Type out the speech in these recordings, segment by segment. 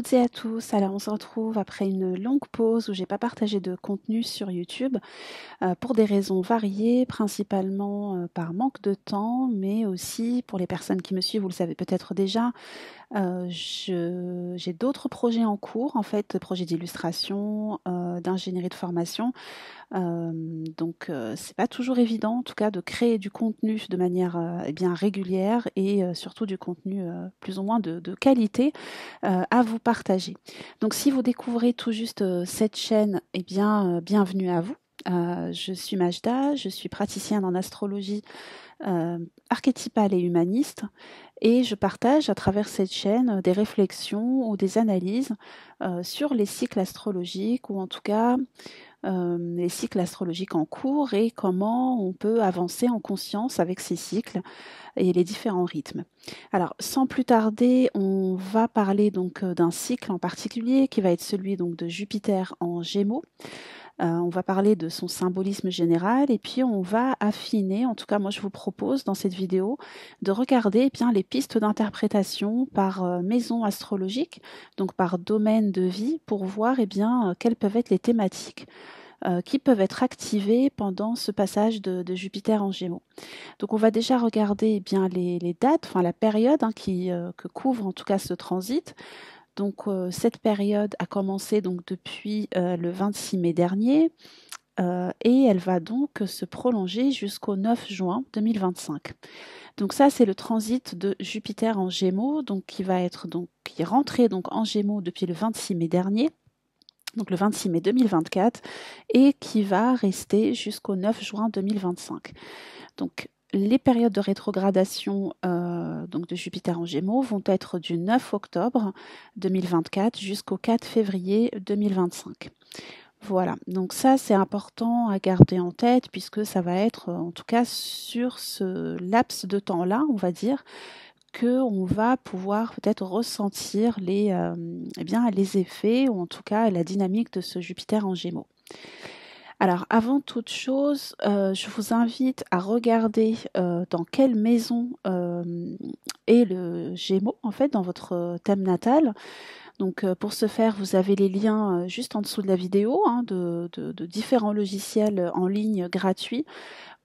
toutes et à tous. Alors, on se retrouve après une longue pause où j'ai pas partagé de contenu sur YouTube pour des raisons variées, principalement par manque de temps, mais aussi pour les personnes qui me suivent, vous le savez peut-être déjà, j'ai d'autres projets en cours, en fait, projets d'illustration, d'ingénierie de formation. C'est pas toujours évident, en tout cas, de créer du contenu de manière eh bien régulière et surtout du contenu plus ou moins de qualité à vous partager. Donc, si vous découvrez tout juste cette chaîne, eh bien, bienvenue à vous. Je suis Majda, je suis praticienne en astrologie archétypale et humaniste et je partage à travers cette chaîne des réflexions ou des analyses sur les cycles astrologiques ou en tout cas les cycles astrologiques en cours et comment on peut avancer en conscience avec ces cycles et les différents rythmes. Alors, sans plus tarder, on va parler donc d'un cycle en particulier qui va être celui donc de Jupiter en Gémeaux. On va parler de son symbolisme général et puis on va affiner, en tout cas moi je vous propose dans cette vidéo de regarder bien les pistes d'interprétation par maison astrologique, donc par domaine de vie, pour voir bien quelles peuvent être les thématiques qui peuvent être activées pendant ce passage de Jupiter en Gémeaux. Donc on va déjà regarder bien les dates, enfin la période que couvre en tout cas ce transit. Donc cette période a commencé donc depuis le 26 mai dernier et elle va donc se prolonger jusqu'au 9 juin 2025. Donc ça c'est le transit de Jupiter en Gémeaux, donc qui est rentré donc en Gémeaux depuis le 26 mai dernier. Donc le 26 mai 2024 et qui va rester jusqu'au 9 juin 2025. Donc les périodes de rétrogradation donc de Jupiter en Gémeaux vont être du 9 octobre 2024 jusqu'au 4 février 2025. Voilà, donc ça c'est important à garder en tête puisque ça va être en tout cas sur ce laps de temps-là, on va dire, qu'on va pouvoir peut-être ressentir les effets ou en tout cas la dynamique de ce Jupiter en Gémeaux. Alors, avant toute chose, je vous invite à regarder dans quelle maison est le Gémeaux, en fait, dans votre thème natal. Donc, pour ce faire, vous avez les liens juste en dessous de la vidéo de différents logiciels en ligne gratuits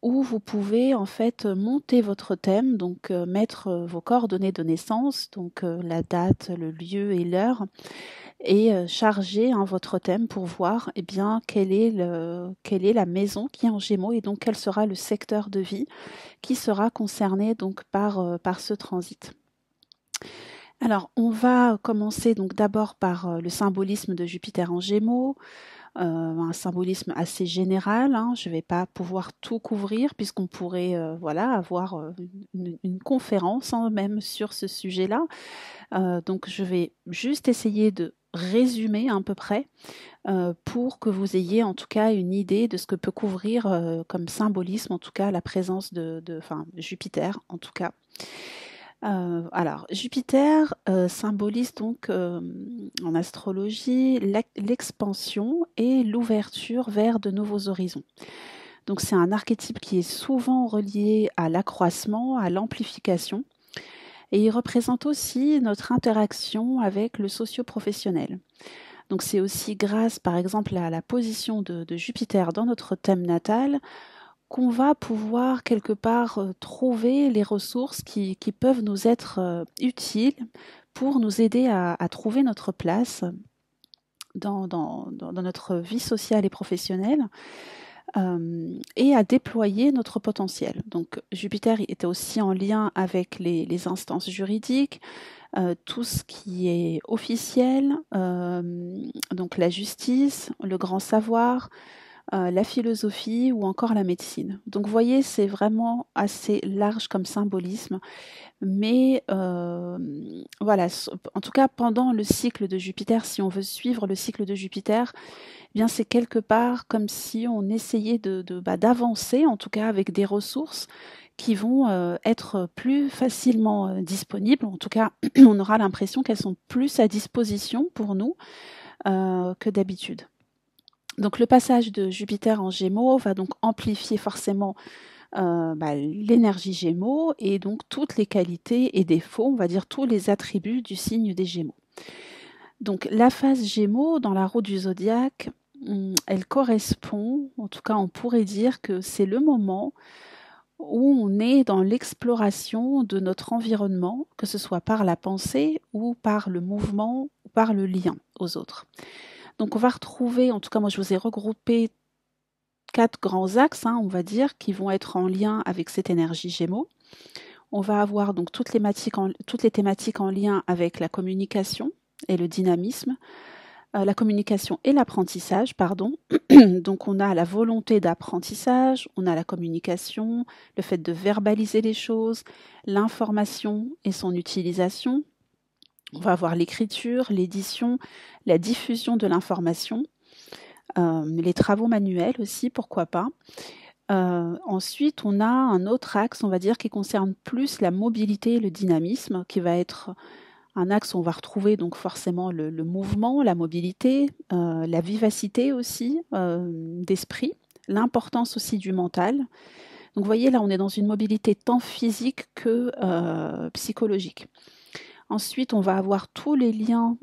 où vous pouvez en fait monter votre thème, donc mettre vos coordonnées de naissance, donc la date, le lieu et l'heure et charger votre thème pour voir bien quelle est la maison qui est en Gémeaux et donc quel sera le secteur de vie qui sera concerné donc par ce transit. Alors, on va commencer donc d'abord par le symbolisme de Jupiter en Gémeaux, un symbolisme assez général. Je ne vais pas pouvoir tout couvrir puisqu'on pourrait avoir une conférence même sur ce sujet-là. Donc je vais juste essayer de résumer à peu près pour que vous ayez en tout cas une idée de ce que peut couvrir comme symbolisme, en tout cas la présence de Jupiter en tout cas. Alors, Jupiter symbolise donc en astrologie l'expansion et l'ouverture vers de nouveaux horizons. Donc c'est un archétype qui est souvent relié à l'accroissement, à l'amplification, et il représente aussi notre interaction avec le socio-professionnel. Donc c'est aussi grâce par exemple à la position de Jupiter dans notre thème natal qu'on va pouvoir quelque part trouver les ressources qui peuvent nous être utiles pour nous aider à trouver notre place dans notre vie sociale et professionnelle et à déployer notre potentiel. Donc Jupiter était aussi en lien avec les instances juridiques, tout ce qui est officiel, donc la justice, le grand savoir, la philosophie ou encore la médecine. Donc vous voyez, c'est vraiment assez large comme symbolisme, mais voilà, en tout cas pendant le cycle de Jupiter, si on veut suivre le cycle de Jupiter, eh bien c'est quelque part comme si on essayait d'avancer, en tout cas avec des ressources qui vont être plus facilement disponibles. En tout cas, on aura l'impression qu'elles sont plus à disposition pour nous que d'habitude. Donc le passage de Jupiter en Gémeaux va donc amplifier forcément l'énergie Gémeaux et donc toutes les qualités et défauts, on va dire tous les attributs du signe des Gémeaux. Donc la phase Gémeaux dans la roue du zodiaque, elle correspond, en tout cas on pourrait dire que c'est le moment où on est dans l'exploration de notre environnement, que ce soit par la pensée ou par le mouvement ou par le lien aux autres. Donc on va retrouver, en tout cas moi je vous ai regroupé 4 grands axes, on va dire, qui vont être en lien avec cette énergie Gémeaux. On va avoir donc toutes les thématiques en lien avec la communication et le dynamisme, la communication et l'apprentissage, pardon. Donc on a la volonté d'apprentissage, on a la communication, le fait de verbaliser les choses, l'information et son utilisation. On va avoir l'écriture, l'édition, la diffusion de l'information, les travaux manuels aussi, pourquoi pas. Ensuite, on a un autre axe, on va dire, qui concerne plus la mobilité et le dynamisme, qui va être un axe où on va retrouver donc forcément le mouvement, la mobilité, la vivacité aussi d'esprit, l'importance aussi du mental. Donc vous voyez, là, on est dans une mobilité tant physique que psychologique. Ensuite, on va avoir tous les liens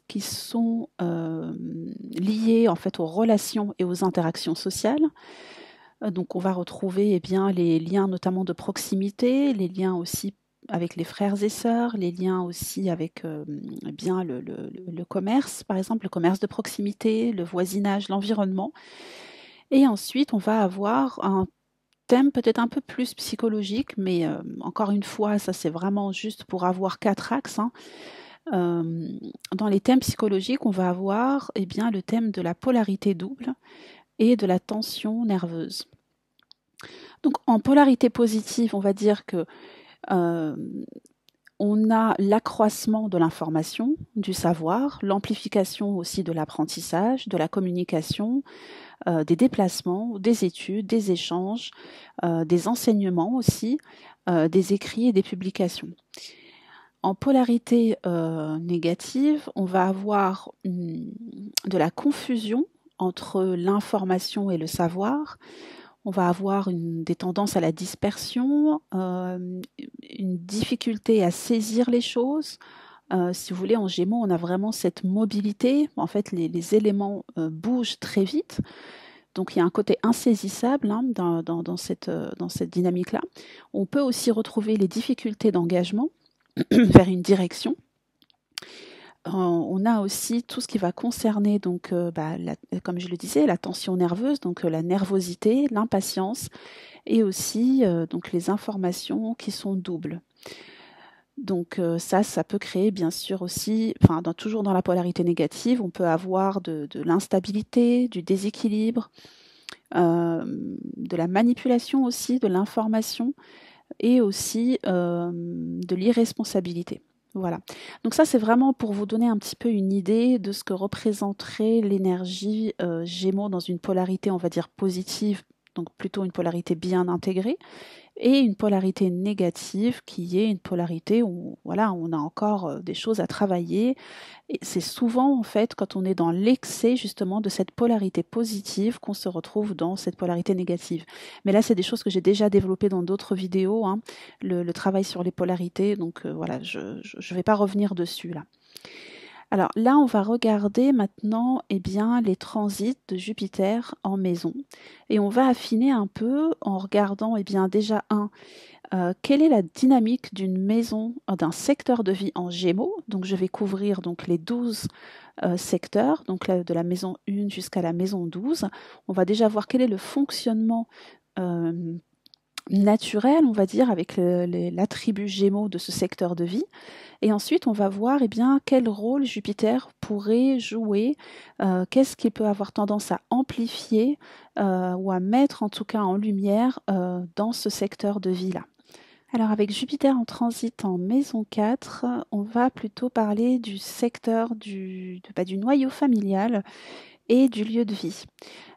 qui sont liés en fait aux relations et aux interactions sociales. Donc on va retrouver les liens notamment de proximité, les liens aussi avec les frères et sœurs, les liens aussi avec le commerce, par exemple, le commerce de proximité, le voisinage, l'environnement. Et ensuite, on va avoir un thème peut-être un peu plus psychologique, mais encore une fois, ça c'est vraiment juste pour avoir 4 axes. Dans les thèmes psychologiques, on va avoir le thème de la polarité double et de la tension nerveuse. Donc en polarité positive, on va dire que on a l'accroissement de l'information, du savoir, l'amplification aussi de l'apprentissage, de la communication, des déplacements, des études, des échanges, des enseignements aussi, des écrits et des publications. En polarité négative, on va avoir de la confusion entre l'information et le savoir. On va avoir des tendances à la dispersion, une difficulté à saisir les choses. Si vous voulez, en Gémeaux, on a vraiment cette mobilité. En fait, les éléments bougent très vite. Donc, il y a un côté insaisissable dans cette dynamique-là. On peut aussi retrouver les difficultés d'engagement vers une direction. On a aussi tout ce qui va concerner, donc, comme je le disais, la tension nerveuse, donc la nervosité, l'impatience, et aussi donc les informations qui sont doubles. Donc ça peut créer bien sûr aussi, toujours dans la polarité négative, on peut avoir de l'instabilité, du déséquilibre, de la manipulation aussi, de l'information, et aussi de l'irresponsabilité. Voilà. Donc ça, c'est vraiment pour vous donner un petit peu une idée de ce que représenterait l'énergie Gémeaux dans une polarité, on va dire, positive, donc plutôt une polarité bien intégrée, et une polarité négative qui est une polarité où on a encore des choses à travailler. Et c'est souvent en fait quand on est dans l'excès justement de cette polarité positive qu'on se retrouve dans cette polarité négative. Mais là, c'est des choses que j'ai déjà développées dans d'autres vidéos, le travail sur les polarités, donc je ne vais pas revenir dessus là. Alors là, on va regarder maintenant les transits de Jupiter en maison. Et on va affiner un peu en regardant déjà quelle est la dynamique d'une maison, d'un secteur de vie en Gémeaux. Donc je vais couvrir donc les 12 secteurs, donc de la maison 1 jusqu'à la maison 12. On va déjà voir quel est le fonctionnement naturel, on va dire, avec l'attribut Gémeaux de ce secteur de vie. Et ensuite, on va voir quel rôle Jupiter pourrait jouer, qu'est-ce qu'il peut avoir tendance à amplifier ou à mettre en tout cas en lumière dans ce secteur de vie-là. Alors avec Jupiter en transit en maison 4, on va plutôt parler du secteur du noyau familial et du lieu de vie.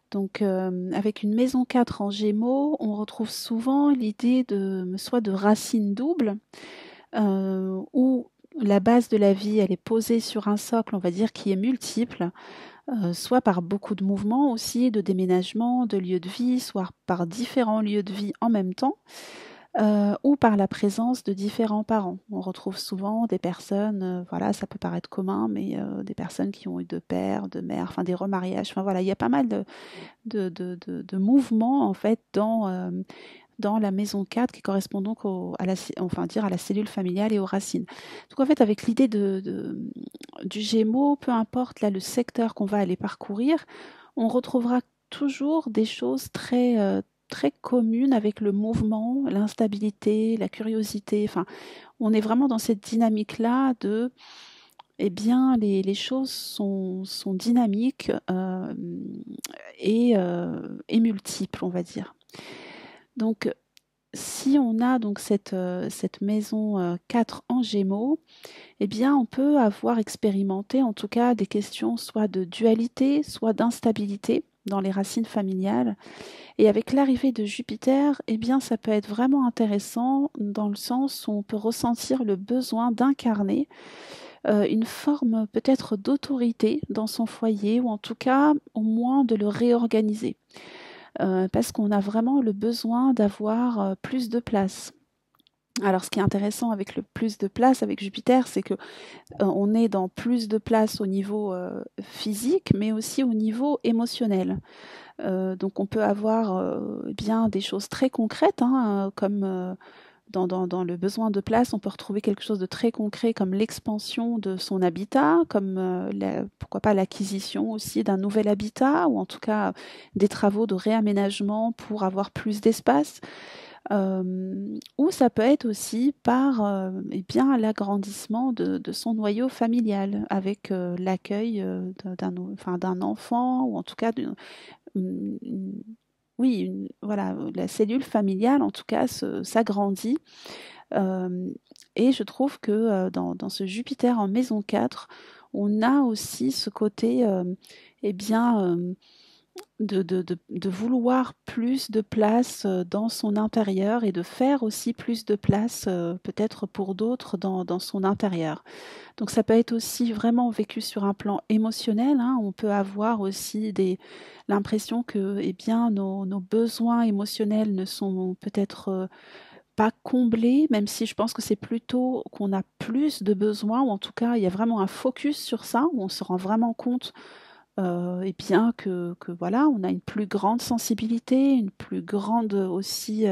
Donc avec une maison 4 en Gémeaux, on retrouve souvent l'idée soit de racines doubles, où la base de la vie, elle est posée sur un socle, on va dire, qui est multiple, soit par beaucoup de mouvements aussi, de déménagement, de lieux de vie, soit par différents lieux de vie en même temps. ou par la présence de différents parents. On retrouve souvent des personnes, voilà, ça peut paraître commun, mais des personnes qui ont eu 2 pères, 2 mères, enfin des remariages, enfin voilà, il y a pas mal de mouvements en fait dans la maison 4 qui correspond donc à la cellule familiale et aux racines. Donc en fait, avec l'idée du Gémeaux, peu importe là le secteur qu'on va aller parcourir, on retrouvera toujours des choses très communes avec le mouvement, l'instabilité, la curiosité. Enfin, on est vraiment dans cette dynamique-là de, eh bien, les choses sont dynamiques et multiples, on va dire. Donc, si on a donc cette maison 4 en Gémeaux, eh bien, on peut avoir expérimenté en tout cas des questions soit de dualité, soit d'instabilité dans les racines familiales. Et avec l'arrivée de Jupiter, eh bien, ça peut être vraiment intéressant dans le sens où on peut ressentir le besoin d'incarner une forme peut-être d'autorité dans son foyer, ou en tout cas au moins de le réorganiser. Parce qu'on a vraiment le besoin d'avoir plus de place. Alors, ce qui est intéressant avec le plus de place avec Jupiter, c'est que on est dans plus de place au niveau physique, mais aussi au niveau émotionnel. Donc, on peut avoir bien des choses très concrètes, hein, comme dans le besoin de place, on peut retrouver quelque chose de très concret comme l'expansion de son habitat, comme pourquoi pas l'acquisition aussi d'un nouvel habitat, ou en tout cas des travaux de réaménagement pour avoir plus d'espace. Ou ça peut être aussi par eh bien, l'agrandissement de son noyau familial, avec l'accueil d'un enfant, ou en tout cas une- oui, voilà, la cellule familiale en tout cas s'agrandit. Euh, et je trouve que dans ce Jupiter en maison 4, on a aussi ce côté eh bien, de vouloir plus de place dans son intérieur, et de faire aussi plus de place peut-être pour d'autres dans son intérieur. Donc ça peut être aussi vraiment vécu sur un plan émotionnel, hein. On peut avoir aussi l'impression que eh bien, nos besoins émotionnels ne sont peut-être pas comblés, même si je pense que c'est plutôt qu'on a plus de besoins, ou en tout cas il y a vraiment un focus sur ça, où on se rend vraiment compte et bien que voilà, on a une plus grande sensibilité, une plus grande aussi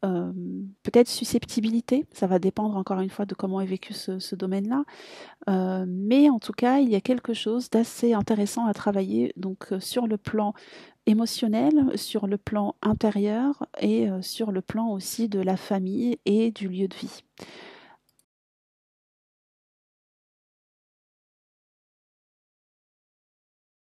peut-être susceptibilité. Ça va dépendre encore une fois de comment est vécu ce domaine-là. Mais en tout cas, il y a quelque chose d'assez intéressant à travailler donc sur le plan émotionnel, sur le plan intérieur, et sur le plan aussi de la famille et du lieu de vie.